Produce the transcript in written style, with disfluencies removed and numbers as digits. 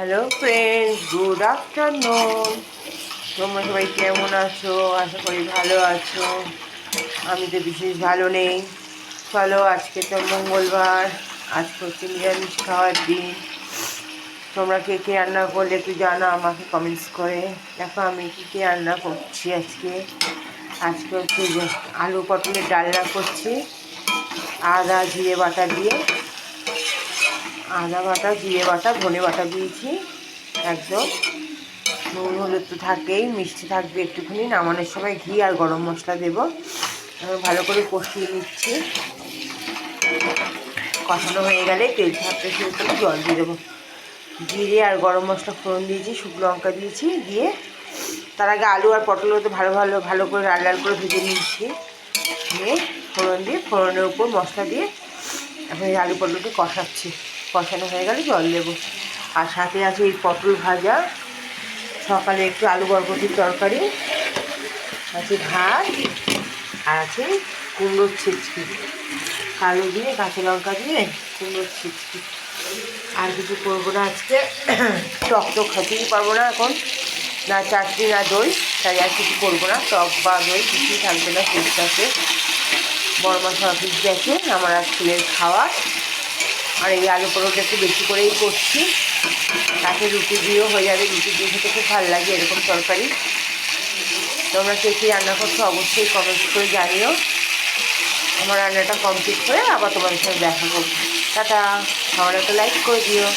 Hello friends, good afternoon. তোমরা সবাই কেমন আছো? আশা করি ভালো আছো। আমি তো বিশেষ ভালো নেই। চলো, আজকে তো মঙ্গলবার, আজকে হচ্ছে নিরামিষ খাওয়ার দিন। তোমরা কে কে রান্না করলে একটু জানো আমাকে কমেন্টস করে। দেখো আমি কী রান্না করছি আজকে। আজকে হচ্ছে যে আলু পটলের ডালনা করছি, আদা জিরে বাটা দিয়ে। আদা বাটা, জিরে বাটা, ধনে বাটা দিয়েছি একদম। নুন হলুদ তো থাকেই, মিষ্টি থাকবে একটুখানি। নামানোর সময় ঘি আর গরম মশলা দেবো। ভালো করে কষিয়ে নিচ্ছি। কষানো হয়ে গেলে তেল ছাড়তে শুরু করে জল দিয়ে দেবো। জিরে আর গরম মশলা ফোড়ন দিয়েছি, শুকনো লঙ্কা দিয়েছি, দিয়ে তার আগে আলু আর পটলও তো ভালো করে লাল লাল করে ভেজে নিয়েছি। দিয়ে ফোড়ন দিয়ে, ফোড়নের উপর মশলা দিয়ে এখন এই আলু পটলকে কষাচ্ছি। কষানো হয়ে গেলে জল দেবো। আর সাথে আছে এই পটল ভাজা, সকালে একটু আলু বরবটির তরকারি আছে, ভাত, আর আছে কুমড়োর ছিচকি, আলু দিয়ে কাঁচা লঙ্কা দিয়ে কুমড়োর ছিচকি। আর কিছু করবো না আজকে। টক তো খেতেই পারবো না এখন, না চাটনি না দই, তাই আর কিছু করবো না। টক বা দই কিছুই থাকবে না শীতটাতে। বড় মাসা অফিস গেছে, আমার আর ছেলের খাওয়া। আর এই আলু পরোটা একটু বেশি করেই করছি, তাতে রুটি দিয়েও হয়ে যাবে। রুটি দিয়ে খেতে খুব ভালো লাগে এরকম তরকারি। তোমরা কে কী রান্না করছো অবশ্যই কমেন্ট করে জানিও। আমার রান্নাটা কমপ্লিট করে আবার তোমাদের সাথে দেখা করবো। টাটা। আমার একটা লাইক করে দিও।